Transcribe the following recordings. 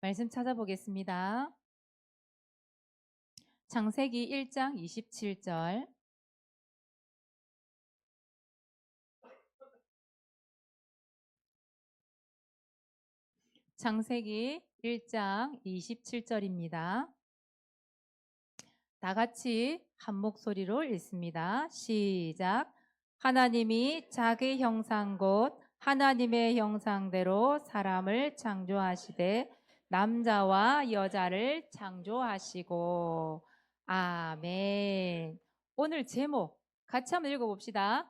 말씀 찾아보겠습니다. 창세기 1장 27절. 창세기 1장 27절입니다. 다 같이 한 목소리로 읽습니다. 시작. 하나님이 자기 형상 곧 하나님의 형상대로 사람을 창조하시되 남자와 여자를 창조하시고. 아멘. 오늘 제목 같이 한번 읽어봅시다.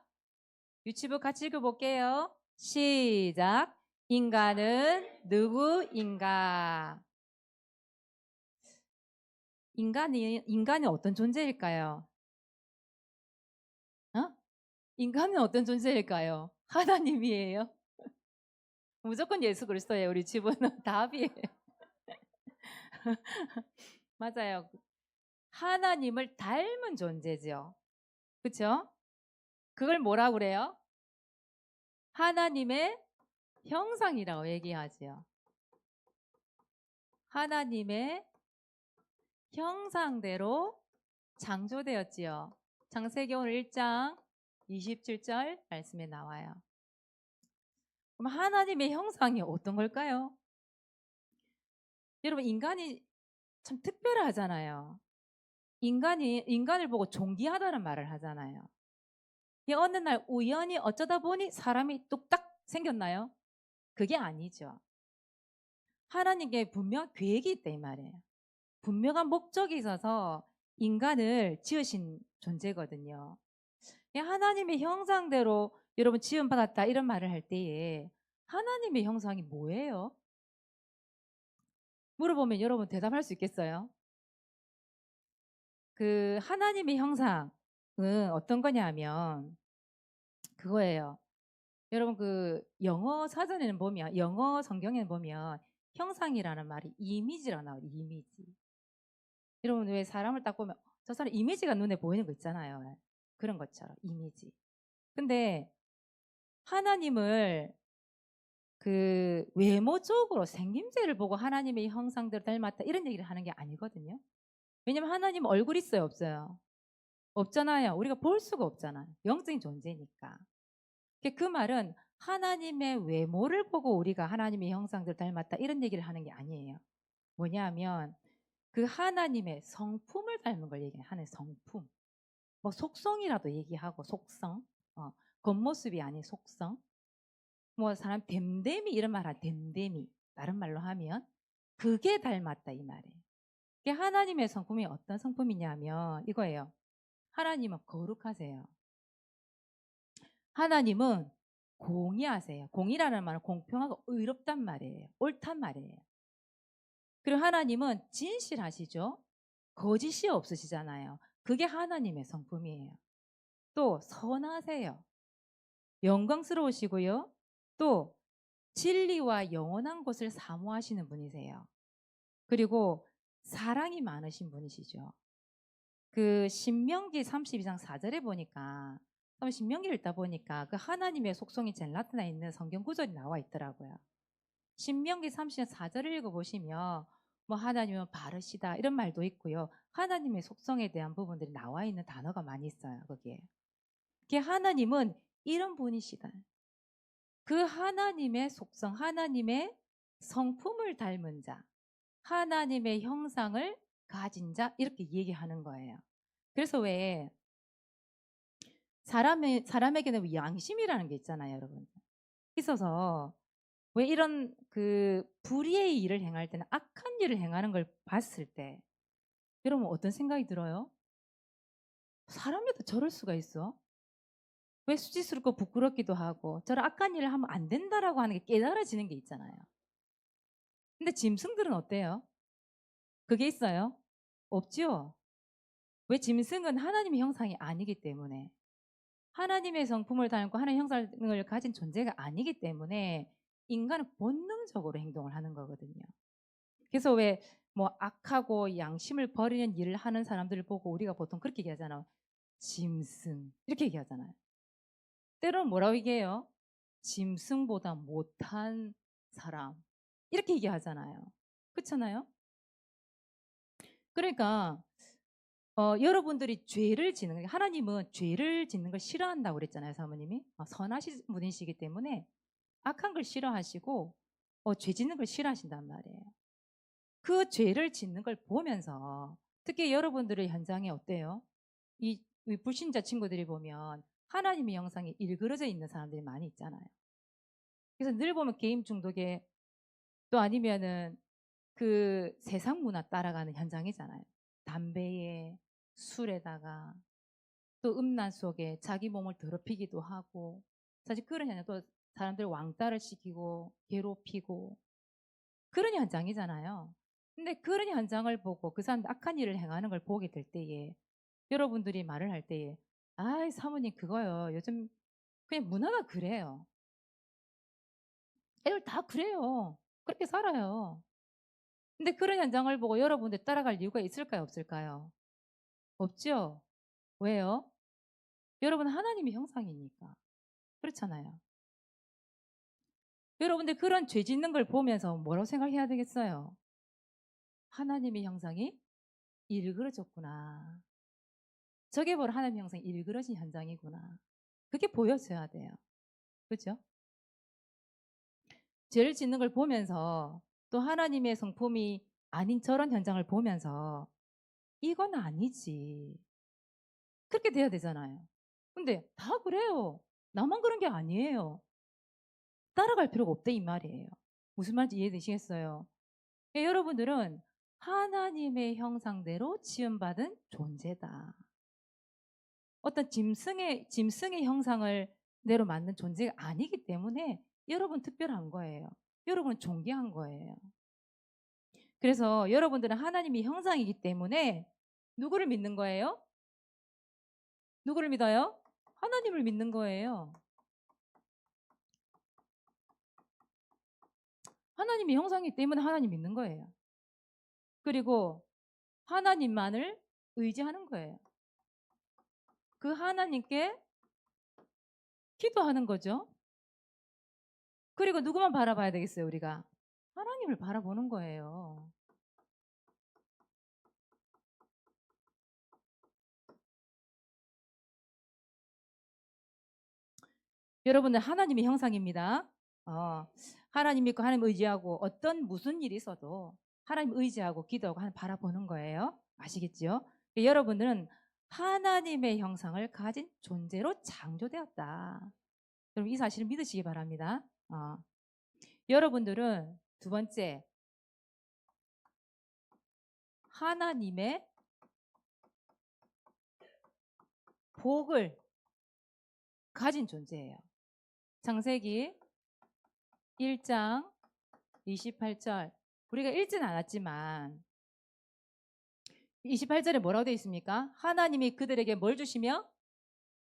유치부 같이 읽어볼게요. 시작. 인간은 누구인가? 인간이 어떤 존재일까요? 인간은 어떤 존재일까요? 하나님이에요. 무조건 예수 그리스도예요. 우리 집은 답이에요. 맞아요. 하나님을 닮은 존재죠. 그렇죠? 그걸 뭐라고 그래요? 하나님의 형상이라고 얘기하죠. 하나님의 형상대로 창조되었지요. 창세기 오늘 1장 27절 말씀에 나와요. 그럼 하나님의 형상이 어떤 걸까요? 여러분, 인간이 참 특별하잖아요. 인간을 보고 존귀하다는 말을 하잖아요. 어느 날 우연히 어쩌다 보니 사람이 뚝딱 생겼나요? 그게 아니죠. 하나님께 분명 계획이 있다 이 말이에요. 분명한 목적이 있어서 인간을 지으신 존재거든요. 하나님의 형상대로 여러분 지음받았다 이런 말을 할 때에 하나님의 형상이 뭐예요? 물어보면 여러분 대답할 수 있겠어요? 그 하나님의 형상은 어떤 거냐면 그거예요. 여러분 그 영어 사전에는 보면 영어 성경에는 보면 형상이라는 말이 이미지라고 나와요. 이미지. 여러분 왜 사람을 딱 보면 저 사람 이미지가 눈에 보이는 거 있잖아요. 그런 것처럼 이미지. 근데 하나님을 그 외모적으로 생김새를 보고 하나님의 형상대로 닮았다 이런 얘기를 하는 게 아니거든요. 왜냐면 하나님 얼굴 있어요, 없어요? 없잖아요. 우리가 볼 수가 없잖아요. 영적인 존재니까. 그 말은 하나님의 외모를 보고 우리가 하나님의 형상대로 닮았다 이런 얘기를 하는 게 아니에요. 뭐냐면 그 하나님의 성품을 닮은 걸 얘기해요. 하나님의 성품. 뭐 속성이라도 얘기하고 속성. 겉모습이 아닌 속성. 뭐 사람 됨됨이 이런 말 하죠. 됨됨이. 다른 말로 하면 그게 닮았다 이 말이에요. 하나님의 성품이 어떤 성품이냐면 이거예요. 하나님은 거룩하세요. 하나님은 공의하세요. 공의라는 말은 공평하고 의롭단 말이에요. 옳단 말이에요. 그리고 하나님은 진실하시죠. 거짓이 없으시잖아요. 그게 하나님의 성품이에요. 또 선하세요. 영광스러우시고요. 또 진리와 영원한 것을 사모하시는 분이세요. 그리고 사랑이 많으신 분이시죠. 그 신명기 32장 4절에 보니까 신명기를 읽다 보니까 그 하나님의 속성이 제일 나타나 있는 성경 구절이 나와 있더라고요. 신명기 30장 4절을 읽어보시면 뭐 하나님은 바르시다 이런 말도 있고요. 하나님의 속성에 대한 부분들이 나와 있는 단어가 많이 있어요. 거기에. 하나님은 이런 분이시다. 그 하나님의 속성, 하나님의 성품을 닮은 자, 하나님의 형상을 가진 자 이렇게 얘기하는 거예요. 그래서 왜 사람에게는 양심이라는 게 있잖아요, 여러분. 있어서 왜 이런 그 불의의 일을 행할 때는 악한 일을 행하는 걸 봤을 때 여러분 어떤 생각이 들어요? 사람이도 저럴 수가 있어? 왜 수치스럽고 부끄럽기도 하고 저런 악한 일을 하면 안 된다라고 하는 게 깨달아지는 게 있잖아요. 근데 짐승들은 어때요? 그게 있어요? 없죠? 왜 짐승은 하나님의 형상이 아니기 때문에 하나님의 성품을 닮고 하나님의 형상을 가진 존재가 아니기 때문에 인간은 본능적으로 행동을 하는 거거든요. 그래서 왜 뭐 악하고 양심을 버리는 일을 하는 사람들을 보고 우리가 보통 그렇게 얘기하잖아요. 짐승 이렇게 얘기하잖아요. 때로는 뭐라고 얘기해요? 짐승보다 못한 사람 이렇게 얘기하잖아요. 그렇잖아요. 그러니까 여러분들이 죄를 짓는 거, 하나님은 죄를 짓는 걸 싫어한다고 그랬잖아요, 사모님이. 선하신 분이시기 때문에 악한 걸 싫어하시고 죄 짓는 걸 싫어하신단 말이에요. 그 죄를 짓는 걸 보면서 특히 여러분들의 현장에 어때요? 이 불신자 친구들이 보면 하나님의 형상이 일그러져 있는 사람들이 많이 있잖아요. 그래서 늘 보면 게임 중독에 또 아니면은 그 세상 문화 따라가는 현장이잖아요. 담배에 술에다가 또 음란 속에 자기 몸을 더럽히기도 하고 사실 그런 현장 또 사람들 왕따를 시키고 괴롭히고 그런 현장이잖아요. 근데 그런 현장을 보고 그 사람들 악한 일을 행하는 걸 보게 될 때에 여러분들이 말을 할 때에 아이 사모님 그거요. 요즘 그냥 문화가 그래요. 애들 다 그래요. 그렇게 살아요. 근데 그런 현장을 보고 여러분들 따라갈 이유가 있을까요? 없을까요? 없죠? 왜요? 여러분 하나님의 형상이니까. 그렇잖아요. 여러분들 그런 죄 짓는 걸 보면서 뭐라고 생각해야 되겠어요? 하나님의 형상이 일그러졌구나. 저게 바로 하나님의 형상이 일그러진 현장이구나. 그게 보여져야 돼요. 그죠? 죄를 짓는 걸 보면서 또 하나님의 성품이 아닌 저런 현장을 보면서 이건 아니지. 그렇게 돼야 되잖아요. 근데 다 그래요. 나만 그런 게 아니에요. 따라갈 필요가 없다 이 말이에요. 무슨 말인지 이해되시겠어요? 여러분들은 하나님의 형상대로 지음받은 존재다. 어떤 짐승의 형상을 대로 만든 존재가 아니기 때문에 여러분 특별한 거예요. 여러분 존귀한 거예요. 그래서 여러분들은 하나님의 형상이기 때문에 누구를 믿는 거예요? 누구를 믿어요? 하나님을 믿는 거예요. 하나님의 형상이기 때문에 하나님 믿는 거예요. 그리고 하나님만을 의지하는 거예요. 그 하나님께 기도하는 거죠. 그리고 누구만 바라봐야 되겠어요, 우리가? 하나님을 바라보는 거예요. 여러분들 하나님의 형상입니다. 하나님 믿고 하나님 의지하고 어떤 무슨 일이 있어도 하나님 의지하고 기도하고 하나님 바라보는 거예요. 아시겠죠? 여러분들은 하나님의 형상을 가진 존재로 창조되었다. 여러분 이 사실을 믿으시기 바랍니다. 여러분들은 두 번째 하나님의 복을 가진 존재예요. 창세기 1장 28절 우리가 읽진 않았지만 28절에 뭐라고 되어 있습니까? 하나님이 그들에게 뭘 주시며?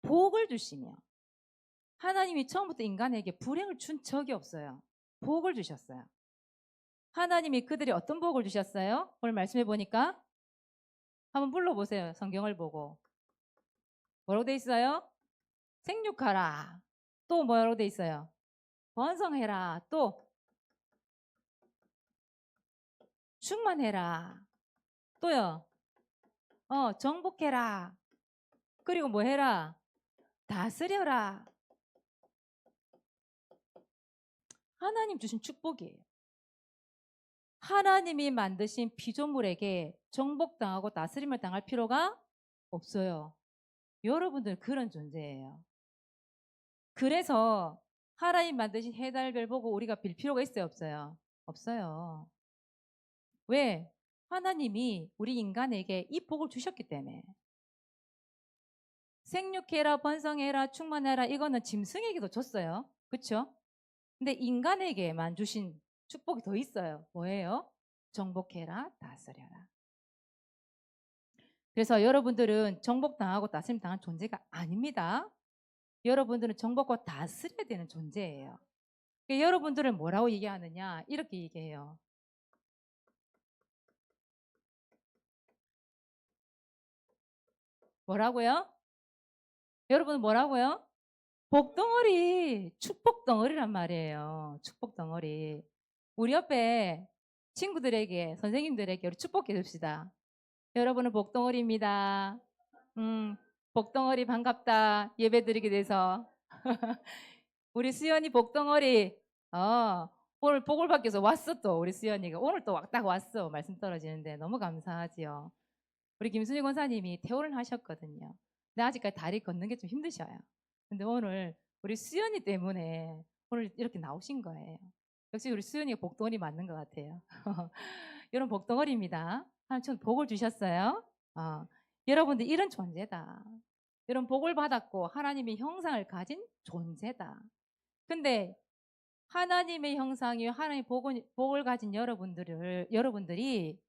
복을 주시며 하나님이 처음부터 인간에게 불행을 준 적이 없어요. 복을 주셨어요. 하나님이 그들이 어떤 복을 주셨어요? 오늘 말씀해 보니까 한번 불러보세요. 성경을 보고 뭐라고 되어 있어요? 생육하라. 또 뭐라고 되어 있어요? 번성해라. 또 충만해라. 또요. 정복해라. 그리고 뭐 해라? 다스려라. 하나님 주신 축복이에요. 하나님이 만드신 피조물에게 정복당하고 다스림을 당할 필요가 없어요. 여러분들 그런 존재예요. 그래서 하나님 만드신 해달별 보고 우리가 빌 필요가 있어요? 없어요? 없어요. 왜? 하나님이 우리 인간에게 이 복을 주셨기 때문에. 생육해라, 번성해라, 충만해라 이거는 짐승에게도 줬어요. 그렇죠? 근데 인간에게만 주신 축복이 더 있어요. 뭐예요? 정복해라, 다스려라. 그래서 여러분들은 정복당하고 다스림 당한 존재가 아닙니다. 여러분들은 정복과 다스려야 되는 존재예요. 그러니까 여러분들은 뭐라고 얘기하느냐? 이렇게 얘기해요. 뭐라고요? 여러분 뭐라고요? 복덩어리, 축복덩어리란 말이에요. 축복덩어리. 우리 옆에 친구들에게, 선생님들에게 우리 축복해 줍시다. 여러분은 복덩어리입니다. 복덩어리 반갑다. 예배 드리게 돼서. 우리 수연이 복덩어리. 오늘 복을 받겨서 왔어 또 우리 수연이가. 오늘 또 딱 왔어. 말씀 떨어지는데 너무 감사하지요. 우리 김순희 권사님이 퇴원을 하셨거든요. 근데 아직까지 다리 걷는 게 좀 힘드셔요. 근데 오늘 우리 수연이 때문에 오늘 이렇게 나오신 거예요. 역시 우리 수연이가 복덩어리 맞는 것 같아요. 이런 복덩어리입니다. 하나님 복을 주셨어요. 여러분들 이런 존재다. 이런 복을 받았고 하나님의 형상을 가진 존재다. 근데 하나님의 형상이 하나님의 복을 가진 여러분들이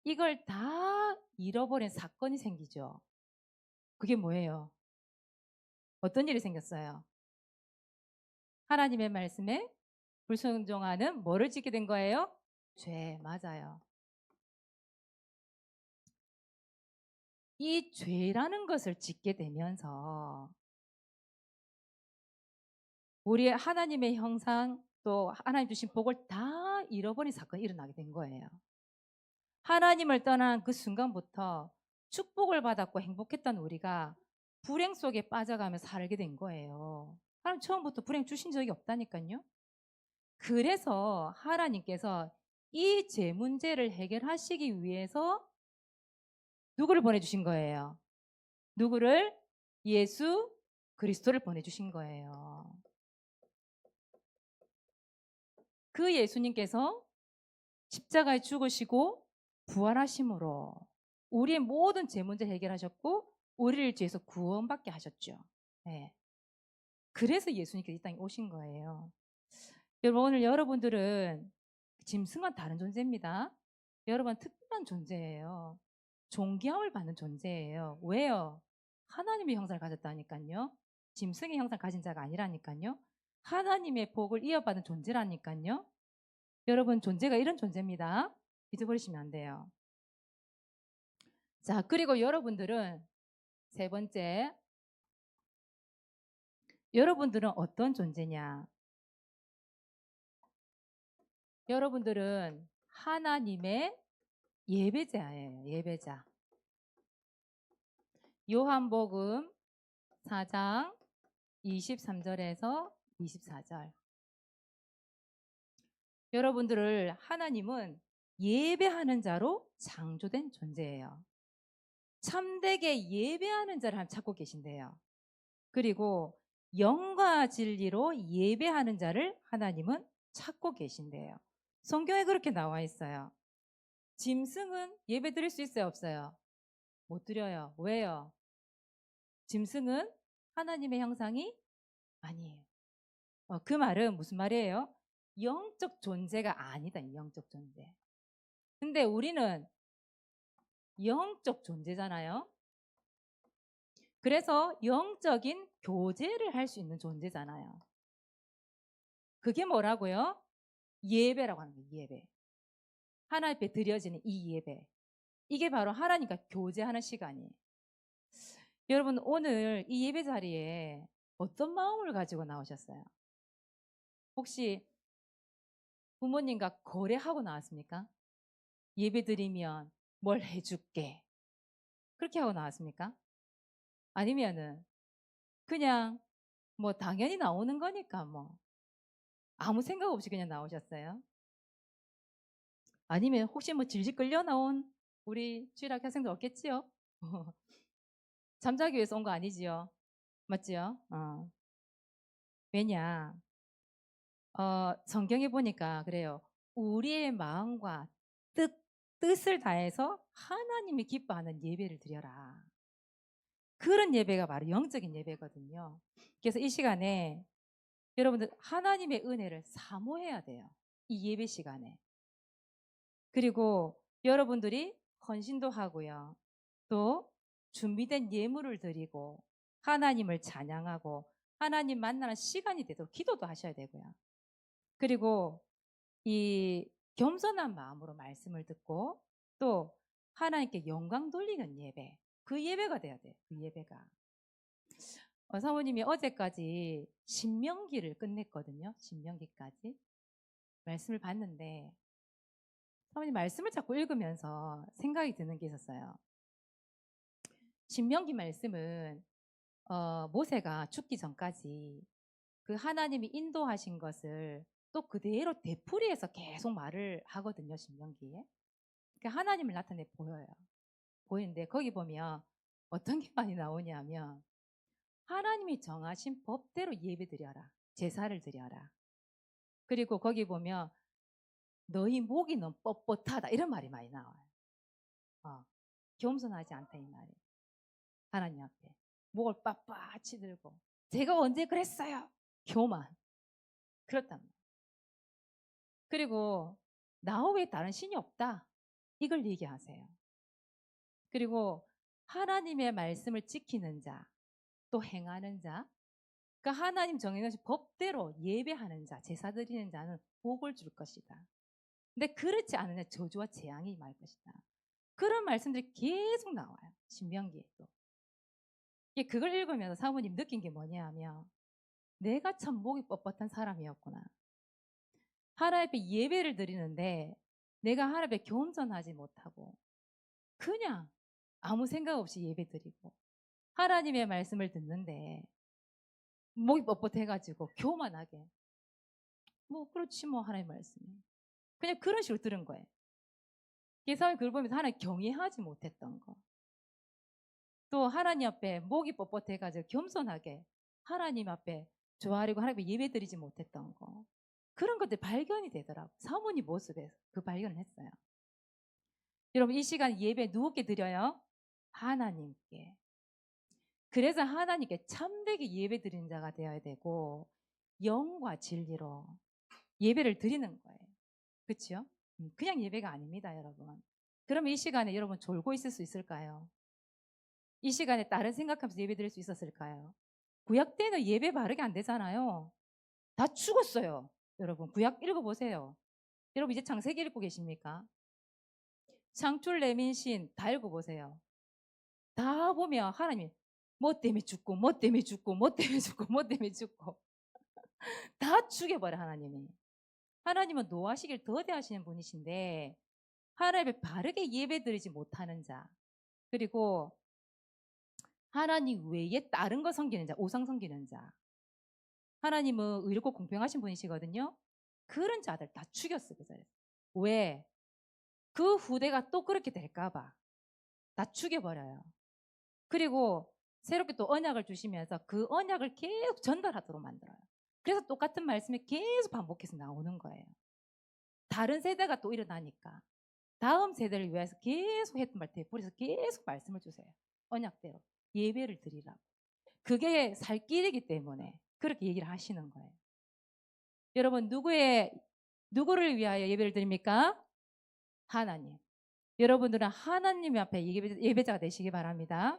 이걸 다 잃어버린 사건이 생기죠. 그게 뭐예요? 어떤 일이 생겼어요? 하나님의 말씀에 불순종하는 뭐를 짓게 된 거예요? 죄, 맞아요. 이 죄라는 것을 짓게 되면서 우리 하나님의 형상 또 하나님 주신 복을 다 잃어버린 사건이 일어나게 된 거예요. 하나님을 떠난 그 순간부터 축복을 받았고 행복했던 우리가 불행 속에 빠져가며 살게 된 거예요. 하나님 처음부터 불행 주신 적이 없다니까요. 그래서 하나님께서 이 죄 문제를 해결하시기 위해서 누구를 보내주신 거예요? 누구를? 예수 그리스도를 보내주신 거예요. 그 예수님께서 십자가에 죽으시고 부활하심으로 우리의 모든 죄 문제 해결하셨고 우리를 죄에서 구원받게 하셨죠. 네. 그래서 예수님께서 이 땅에 오신 거예요. 여러분 오늘 여러분들은 짐승과 다른 존재입니다. 여러분 특별한 존재예요. 존귀함을 받는 존재예요. 왜요? 하나님의 형상을 가졌다니까요. 짐승의 형상을 가진 자가 아니라니까요. 하나님의 복을 이어받은 존재라니까요. 여러분 존재가 이런 존재입니다. 잊어버리시면 안 돼요. 자, 그리고 여러분들은 세 번째, 여러분들은 어떤 존재냐? 여러분들은 하나님의 예배자예요. 예배자. 요한복음 4장 23절에서 24절. 여러분들을 하나님은 예배하는 자로 창조된 존재예요. 참되게 예배하는 자를 찾고 계신데요. 그리고 영과 진리로 예배하는 자를 하나님은 찾고 계신데요. 성경에 그렇게 나와 있어요. 짐승은 예배 드릴 수 있어요, 없어요? 못 드려요. 왜요? 짐승은 하나님의 형상이 아니에요. 그 말은 무슨 말이에요? 영적 존재가 아니다. 영적 존재. 근데 우리는 영적 존재잖아요. 그래서 영적인 교제를 할 수 있는 존재잖아요. 그게 뭐라고요? 예배라고 하는 거예요. 예배. 하나님 앞에 드려지는 이 예배. 이게 바로 하나님과 교제하는 시간이에요. 여러분 오늘 이 예배 자리에 어떤 마음을 가지고 나오셨어요? 혹시 부모님과 거래하고 나왔습니까? 예배 드리면 뭘 해줄게. 그렇게 하고 나왔습니까? 아니면은 그냥 뭐 당연히 나오는 거니까 뭐 아무 생각 없이 그냥 나오셨어요? 아니면 혹시 뭐 질질 끌려 나온 우리 주일학 학생들 없겠지요? 잠자기 위해서 온 거 아니지요? 맞지요? 왜냐? 성경에 보니까 그래요. 우리의 마음과 뜻을 다해서 하나님이 기뻐하는 예배를 드려라. 그런 예배가 바로 영적인 예배거든요. 그래서 이 시간에 여러분들 하나님의 은혜를 사모해야 돼요. 이 예배 시간에. 그리고 여러분들이 헌신도 하고요. 또 준비된 예물을 드리고 하나님을 찬양하고 하나님 만나는 시간이 되도록 기도도 하셔야 되고요. 그리고 이 겸손한 마음으로 말씀을 듣고 또 하나님께 영광 돌리는 예배. 그 예배가 돼야 돼요. 그 예배가. 사모님이 어제까지 신명기를 끝냈거든요. 신명기까지. 말씀을 봤는데 사모님 말씀을 자꾸 읽으면서 생각이 드는 게 있었어요. 신명기 말씀은 모세가 죽기 전까지 그 하나님이 인도하신 것을 또 그대로 되풀이해서 계속 말을 하거든요. 신명기에. 그러니까 하나님을 나타내 보여요. 보이는데 거기 보면 어떤 게 많이 나오냐면 하나님이 정하신 법대로 예배드려라. 제사를 드려라. 그리고 거기 보면 너희 목이 너무 뻣뻣하다 이런 말이 많이 나와요. 겸손하지 않다 이 말이. 하나님 앞에 목을 빳빳이 들고 제가 언제 그랬어요? 교만. 그렇단 말이에요. 그리고 나 외에 다른 신이 없다. 이걸 얘기하세요. 그리고 하나님의 말씀을 지키는 자, 또 행하는 자, 그러니까 하나님 정해놓으신 법대로 예배하는 자, 제사 드리는 자는 복을 줄 것이다. 근데 그렇지 않은 자 저주와 재앙이 임할 것이다. 그런 말씀들이 계속 나와요. 신명기에도. 그걸 읽으면서 사모님 느낀 게 뭐냐 하면 내가 참 목이 뻣뻣한 사람이었구나. 하나님 앞에 예배를 드리는데 내가 하나님 앞에 겸손하지 못하고 그냥 아무 생각 없이 예배 드리고 하나님의 말씀을 듣는데 목이 뻣뻣해가지고 교만하게 뭐 그렇지 뭐 하나님 말씀이 그냥 그런 식으로 들은 거예요. 예사님 그걸 보면서 하나님 경외하지 못했던 거. 또 하나님 앞에 목이 뻣뻣해가지고 겸손하게 하나님 앞에 좋아하려고 하나님 앞에 예배 드리지 못했던 거. 그런 것들 발견이 되더라고요. 사모님 모습에서 그 발견을 했어요. 여러분 이 시간 예배 누구께 드려요? 하나님께. 그래서 하나님께 참되게 예배 드리는 자가 되어야 되고 영과 진리로 예배를 드리는 거예요. 그렇죠? 그냥 예배가 아닙니다, 여러분. 그러면 이 시간에 여러분 졸고 있을 수 있을까요? 이 시간에 다른 생각하면서 예배 드릴 수 있었을까요? 구약 때는 예배 바르게 안 되잖아요. 다 죽었어요. 여러분 구약 읽어보세요. 여러분 이제 창세기 읽고 계십니까? 창출 레민신 다 읽어보세요. 다 보면 하나님이 뭐 때문에 죽고 뭐 때문에 죽고 뭐 때문에 죽고 뭐 때문에 죽고 다 죽여버려 하나님이. 하나님은 노하시길 더디하시는 분이신데 하나님을 바르게 예배드리지 못하는 자 그리고 하나님 외에 다른 거 섬기는 자 우상 섬기는 자 하나님은 의롭고 공평하신 분이시거든요. 그런 자들 다 죽였어요. 그 자리에서. 왜? 그 후대가 또 그렇게 될까봐 다 죽여버려요. 그리고 새롭게 또 언약을 주시면서 그 언약을 계속 전달하도록 만들어요. 그래서 똑같은 말씀이 계속 반복해서 나오는 거예요. 다른 세대가 또 일어나니까 다음 세대를 위해서 계속 했던 말 되풀이해서 계속 말씀을 주세요. 언약대로 예배를 드리라고. 그게 살 길이기 때문에 그렇게 얘기를 하시는 거예요. 여러분 누구를 위하여 예배를 드립니까? 하나님. 여러분들은 하나님 앞에 예배자가 되시기 바랍니다.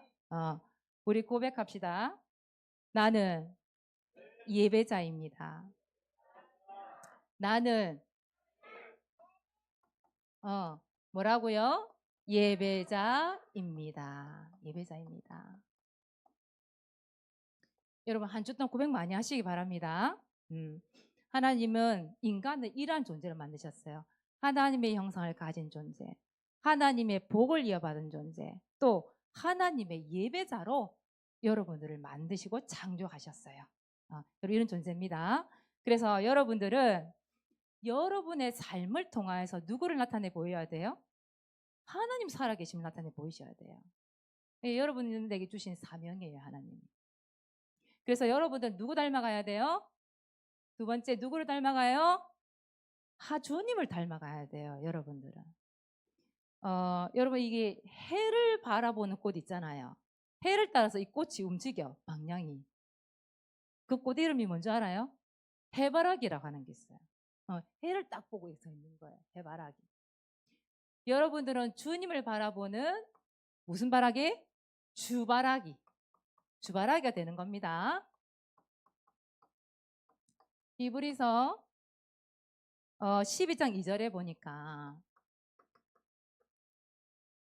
우리 고백합시다. 나는 예배자입니다. 나는 뭐라고요? 예배자입니다. 예배자입니다. 여러분 한 주 동안 고백 많이 하시기 바랍니다. 하나님은 인간을 이러한 존재로 만드셨어요. 하나님의 형상을 가진 존재, 하나님의 복을 이어받은 존재, 또 하나님의 예배자로 여러분들을 만드시고 창조하셨어요. 이런 존재입니다. 그래서 여러분들은 여러분의 삶을 통하여서 누구를 나타내 보여야 돼요? 하나님 살아계심을 나타내 보이셔야 돼요. 여러분들에게 주신 사명이에요, 하나님. 그래서 여러분들 누구 닮아가야 돼요? 두 번째 누구를 닮아가요? 하주님을 닮아가야 돼요, 여러분들은. 여러분 이게 해를 바라보는 꽃 있잖아요. 해를 따라서 이 꽃이 움직여, 방향이. 그 꽃 이름이 뭔지 알아요? 해바라기라고 하는 게 있어요. 해를 딱 보고 서 있는 거예요, 해바라기. 여러분들은 주님을 바라보는 무슨 바라기? 주바라기. 주바라기가 되는 겁니다. 히브리서 12장 2절에 보니까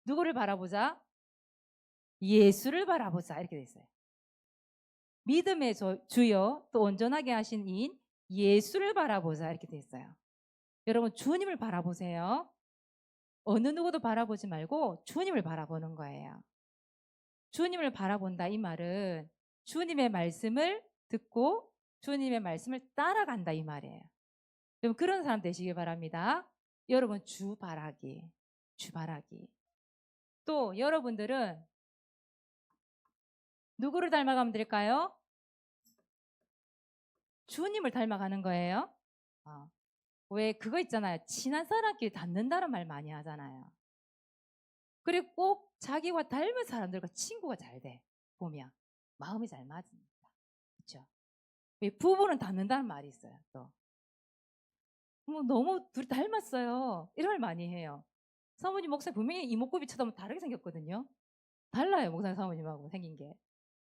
누구를 바라보자? 예수를 바라보자 이렇게 돼 있어요. 믿음의 주여 또 온전하게 하신 이인 예수를 바라보자 이렇게 돼 있어요. 여러분 주님을 바라보세요. 어느 누구도 바라보지 말고 주님을 바라보는 거예요. 주님을 바라본다 이 말은 주님의 말씀을 듣고 주님의 말씀을 따라간다 이 말이에요. 그럼 그런 사람 되시길 바랍니다. 여러분 주 바라기, 주 바라기. 또 여러분들은 누구를 닮아가면 될까요? 주님을 닮아가는 거예요. 왜 그거 있잖아요. 친한 사람끼리 닮는다는 말 많이 하잖아요. 그리고 꼭 자기와 닮은 사람들과 친구가 잘 돼. 보면 마음이 잘 맞으니까. 그렇죠? 부부는 닮는다는 말이 있어요. 또. 뭐 너무 둘이 닮았어요. 이런 말 많이 해요. 사모님 목사님 분명히 이목구비 쳐다보면 다르게 생겼거든요. 달라요. 목사님 사모님하고 생긴 게.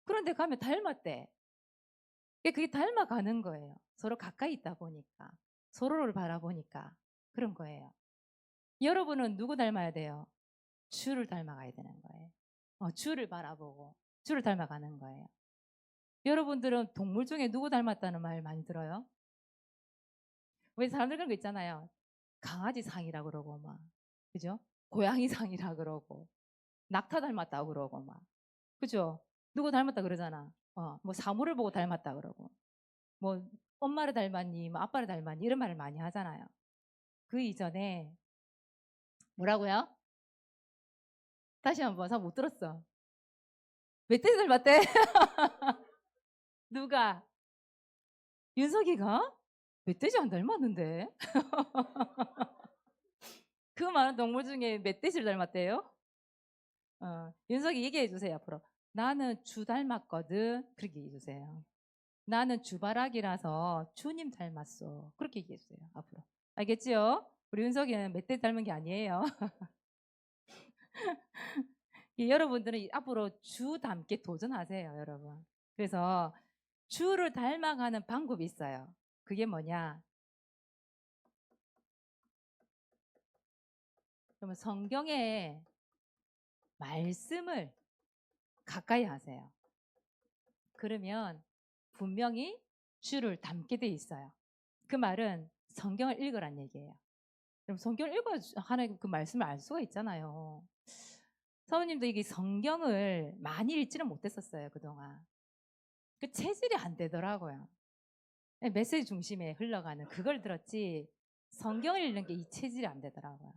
그런데 가면 닮았대. 그게 닮아가는 거예요. 서로 가까이 있다 보니까. 서로를 바라보니까. 그런 거예요. 여러분은 누구 닮아야 돼요? 주를 닮아가야 되는 거예요. 주를 바라보고 주를 닮아가는 거예요. 여러분들은 동물 중에 누구 닮았다는 말 많이 들어요? 왜 사람들 그런 거 있잖아요. 강아지 상이라 그러고 막. 그죠? 고양이 상이라 그러고. 낙타 닮았다 그러고 막. 그죠? 누구 닮았다 그러잖아. 뭐 사물을 보고 닮았다 그러고. 뭐 엄마를 닮았니, 뭐 아빠를 닮았니 이런 말을 많이 하잖아요. 그 이전에 뭐라고요? 다시 한번 잘 못 들었어. 멧돼지 닮았대? 누가? 윤석이가? 멧돼지 안 닮았는데? 그 많은 동물 중에 멧돼지를 닮았대요? 윤석이 얘기해 주세요, 앞으로. 나는 주 닮았거든. 그렇게 얘기해 주세요. 나는 주바라기라서 주님 닮았어. 그렇게 얘기해 주세요, 앞으로. 알겠지요? 우리 윤석이는 멧돼지 닮은 게 아니에요. 여러분들은 앞으로 주 닮게 도전하세요, 여러분. 그래서 주를 닮아가는 방법이 있어요. 그게 뭐냐? 그러면 성경의 말씀을 가까이 하세요. 그러면 분명히 주를 닮게 돼 있어요. 그 말은 성경을 읽으란 얘기예요. 그럼 성경을 읽어야 하나님 그 말씀을 알 수가 있잖아요. 사모님도 이게 성경을 많이 읽지는 못했었어요, 그동안. 그 체질이 안 되더라고요. 메시지 중심에 흘러가는 그걸 들었지 성경을 읽는 게 이 체질이 안 되더라고요.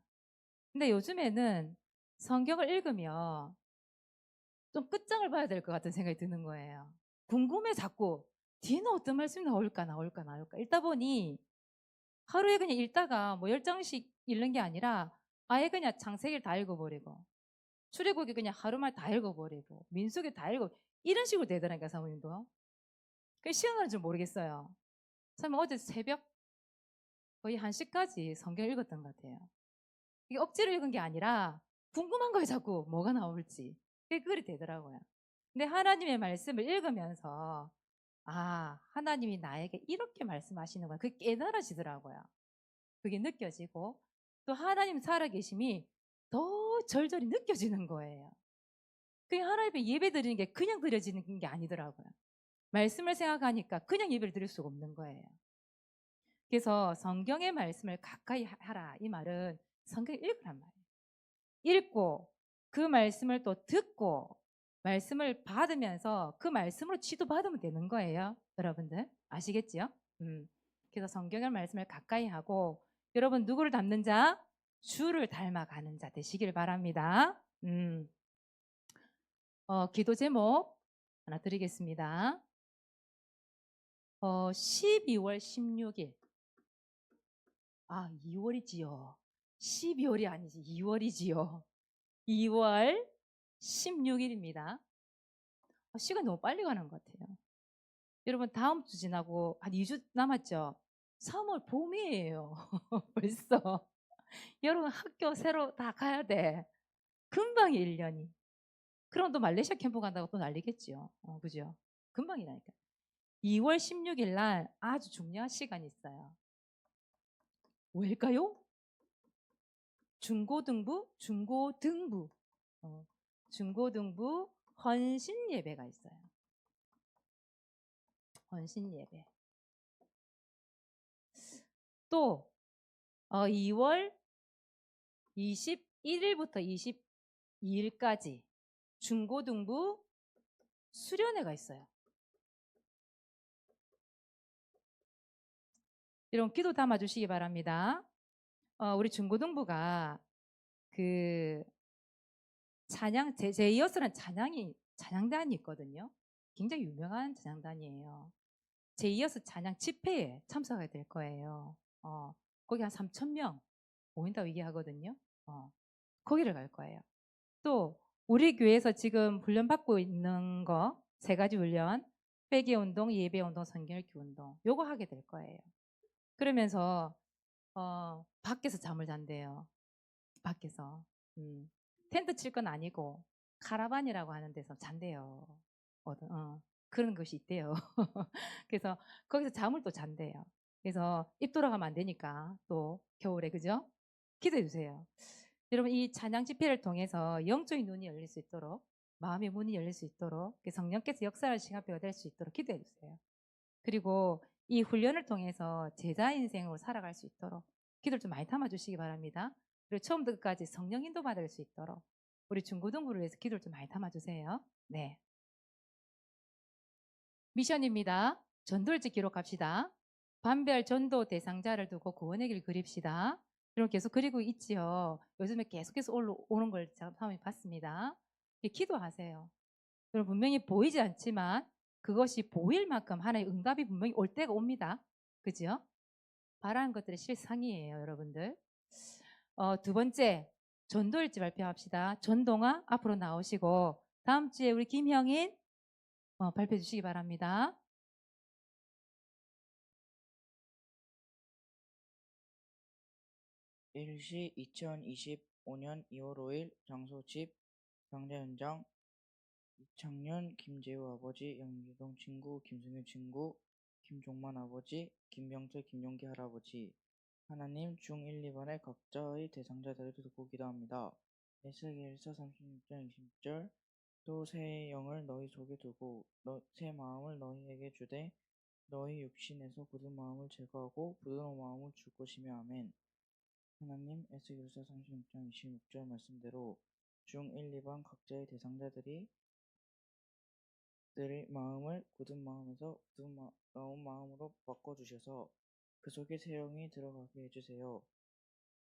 근데 요즘에는 성경을 읽으면 좀 끝장을 봐야 될 것 같은 생각이 드는 거예요. 궁금해 자꾸 뒤는 어떤 말씀이 나올까 읽다 보니 하루에 그냥 읽다가 뭐 10장씩 읽는 게 아니라 아예 그냥 창세기를 다 읽어버리고 출애굽기 그냥 하루만 다 읽어버리고 민수기 다 읽어 이런 식으로 되더라니까 사모님도. 그 시간 가는 줄 모르겠어요. 사모님 어제 새벽 거의 1시까지 성경 읽었던 것 같아요. 이게 억지로 읽은 게 아니라 궁금한 거예요 자꾸 뭐가 나올지. 그게 그리 되더라고요. 근데 하나님의 말씀을 읽으면서 하나님이 나에게 이렇게 말씀하시는구나. 그게 깨달아지더라고요. 그게 느껴지고 또 하나님 살아계심이 더 절절히 느껴지는 거예요. 그게 하나님의 예배 드리는 게 그냥 드려지는 게 아니더라고요. 말씀을 생각하니까 그냥 예배를 드릴 수가 없는 거예요. 그래서 성경의 말씀을 가까이 하라 이 말은 성경을 읽으란 말이에요. 읽고 그 말씀을 또 듣고 말씀을 받으면서 그 말씀으로 지도받으면 되는 거예요. 여러분들 아시겠지요? 그래서 성경의 말씀을 가까이 하고 여러분 누구를 닮는 자? 주를 닮아가는 자 되시길 바랍니다. 기도 제목 하나 드리겠습니다. 12월 16일 2월이지요. 12월이 아니지 2월이지요. 2월 16일입니다. 시간 너무 빨리 가는 것 같아요. 여러분 다음 주 지나고 한 2주 남았죠? 3월 봄이에요. 벌써. 여러분 학교 새로 다 가야 돼. 금방이 1년이. 그럼 또 말레이시아 캠프 간다고 또 난리겠지요. 그죠? 금방이라니까. 2월 16일 날 아주 중요한 시간이 있어요. 왜일까요? 중고등부 중고등부 헌신 예배가 있어요. 헌신 예배. 또 2월 21일부터 22일까지 중고등부 수련회가 있어요. 이런 기도 담아주시기 바랍니다. 우리 중고등부가 그 찬양, 제이어스라는 찬양단이 있거든요. 굉장히 유명한 찬양단이에요. 제이어스 찬양 집회에 참석하게 될 거예요. 거기 한 3,000명 모인다고 얘기하거든요. 거기를 갈 거예요. 또 우리 교회에서 지금 훈련받고 있는 거 3가지 훈련, 회개 운동, 예배 운동, 성경 읽기 운동, 요거 하게 될 거예요. 그러면서 밖에서 잠을 잔대요. 밖에서. 텐트 칠 건 아니고 카라반이라고 하는 데서 잔대요. 그런 것이 있대요. 그래서 거기서 잠을 또 잔대요. 그래서 입 돌아가면 안 되니까 또 겨울에, 그죠? 기도해 주세요. 여러분, 이 찬양 집회를 통해서 영적인 눈이 열릴 수 있도록, 마음의 문이 열릴 수 있도록, 성령께서 역사할 시간표가 될 수 있도록 기도해 주세요. 그리고 이 훈련을 통해서 제자 인생으로 살아갈 수 있도록 기도를 좀 많이 담아주시기 바랍니다. 그리고 처음부터 끝까지 성령 인도 받을 수 있도록 우리 중고등부를 위해서 기도를 좀 많이 담아주세요. 네. 미션입니다. 전도일지 기록합시다. 반별 전도 대상자를 두고 구원의 길 그립시다. 여러분 계속 그리고 있지요. 요즘에 계속해서 올라오는 걸 제가 사모님 봤습니다. 기도하세요. 여러분 분명히 보이지 않지만 그것이 보일 만큼 하나의 응답이 분명히 올 때가 옵니다. 그죠? 바라는 것들의 실상이에요, 여러분들. 2번째, 전도일지 발표합시다. 전동아 앞으로 나오시고 다음 주에 우리 김형인 발표해 주시기 바랍니다. 일시 2025년 2월 5일 장소 집 당자 현장 이창년 김재우 아버지 영유동 친구 김승윤 친구 김종만 아버지 김병철 김용기 할아버지 하나님 중1, 2반의 각자의 대상자들을 두고 기도합니다. 에스겔서 36장 26절 또 새 영을 너희 속에 두고 새 마음을 너희에게 주되 너희 육신에서 굳은 마음을 제거하고 부드러운 마음을 줄 것이며 아멘. 하나님 에스겔서 36장 26절 말씀대로 중1, 2반 각자의 대상자들이 들의 마음을 굳은 마음에서 부드러운 마음으로 바꿔주셔서 그 속에 새 영이 들어가게 해주세요.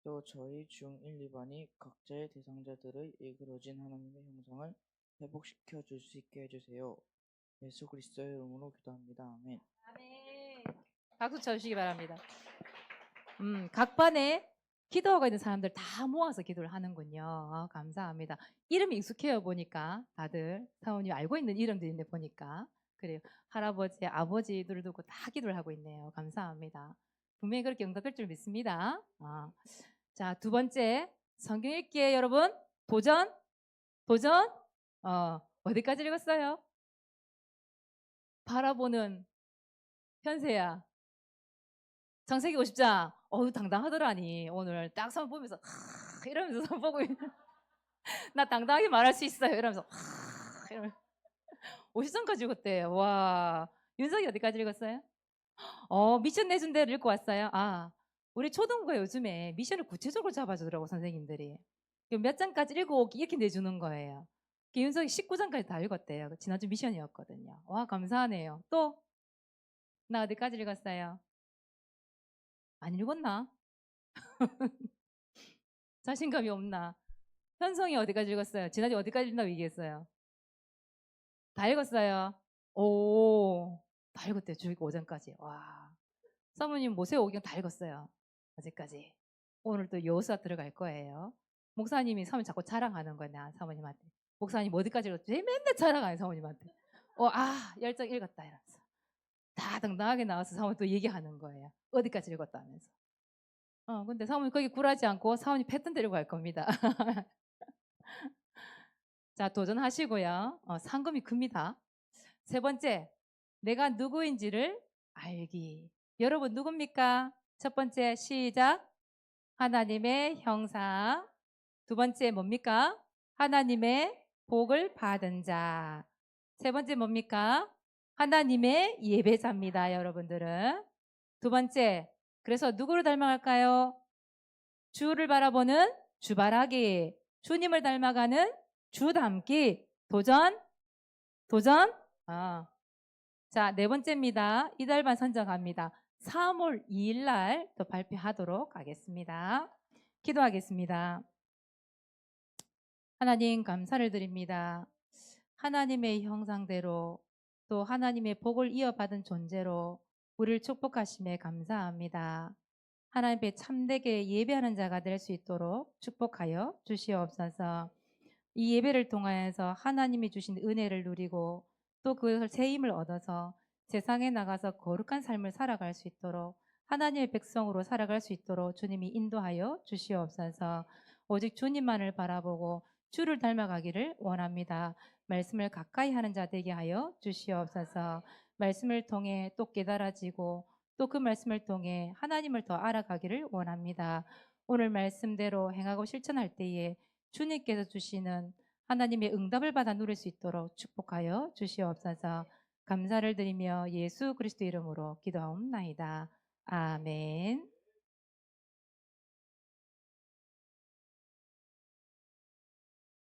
또 저희 중1, 2반이 각자의 대상자들의 일그러진 하나님의 형상을 회복시켜 줄 수 있게 해주세요. 예수 그리스도의 이름으로 기도합니다. 아멘. 아멘. 박수 쳐주시기 바랍니다. 각 반에 기도하고 있는 사람들 다 모아서 기도를 하는군요. 감사합니다. 이름이 익숙해요, 보니까. 다들 사모님 알고 있는 이름들인데 보니까. 그래요. 할아버지, 아버지들을 두고 다 기도를 하고 있네요. 감사합니다. 분명히 그렇게 응답될 줄 믿습니다. 자, 2번째, 성경 읽기에 여러분 도전. 어디까지 읽었어요? 바라보는 현세야. 창세기 50장. 당당하더라니. 오늘 딱 선 보면서 이러면서 선 보고 있는. 나 당당하게 말할 수 있어요. 이러면서 이러면서 50장까지 읽었대. 와. 윤석이 어디까지 읽었어요? 미션 내준 대로 읽고 왔어요. 우리 초등부가 요즘에 미션을 구체적으로 잡아주더라고, 선생님들이. 몇 장까지 읽고 이렇게 내주는 거예요. 윤석이 19장까지 다 읽었대요. 지난주 미션이었거든요. 와, 감사하네요. 또? 나 어디까지 읽었어요? 안 읽었나? 자신감이 없나? 현성이 어디까지 읽었어요? 지난주 어디까지 읽는다고 얘기했어요? 다 읽었어요. 다 읽었대요. 주일 오전까지. 와. 사모님 모세오경 다 읽었어요. 아직까지. 오늘 또 여호수아 들어갈 거예요. 목사님이 사모님 자꾸 자랑하는 거야, 사모님한테. 목사님 어디까지 읽었지? 맨날 자랑하는 사모님한테. 열정 읽었다 이러면서. 다 당당하게 나와서 사모님 또 얘기하는 거예요. 어디까지 읽었다 하면서. 근데 사모님 거기 굴하지 않고 사모님 패턴 데리고 갈 겁니다. 자, 도전하시고요. 상금이 큽니다. 3번째, 내가 누구인지를 알기. 여러분 누굽니까? 첫 번째, 시작. 하나님의 형상. 2번째 뭡니까? 하나님의 복을 받은 자. 3번째 뭡니까? 하나님의 예배자입니다, 여러분들은. 2번째, 그래서 누구를 닮아갈까요? 주를 바라보는 주바라기. 주님을 닮아가는 주 닮기. 도전. 도전. 자, 네 번째입니다. 이달반 선정합니다. 3월 2일 날 또 발표하도록 하겠습니다. 기도하겠습니다. 하나님 감사를 드립니다. 하나님의 형상대로 또 하나님의 복을 이어받은 존재로 우리를 축복하심에 감사합니다. 하나님께 참되게 예배하는 자가 될 수 있도록 축복하여 주시옵소서. 이 예배를 통하여서 하나님이 주신 은혜를 누리고 또 그것을 새 힘을 얻어서 세상에 나가서 거룩한 삶을 살아갈 수 있도록 하나님의 백성으로 살아갈 수 있도록 주님이 인도하여 주시옵소서. 오직 주님만을 바라보고 주를 닮아가기를 원합니다. 말씀을 가까이 하는 자 되게 하여 주시옵소서. 말씀을 통해 또 깨달아지고 또 그 말씀을 통해 하나님을 더 알아가기를 원합니다. 오늘 말씀대로 행하고 실천할 때에 주님께서 주시는 하나님의 응답을 받아 누릴 수 있도록 축복하여 주시옵소서. 감사를 드리며 예수 그리스도 이름으로 기도하옵나이다. 아멘.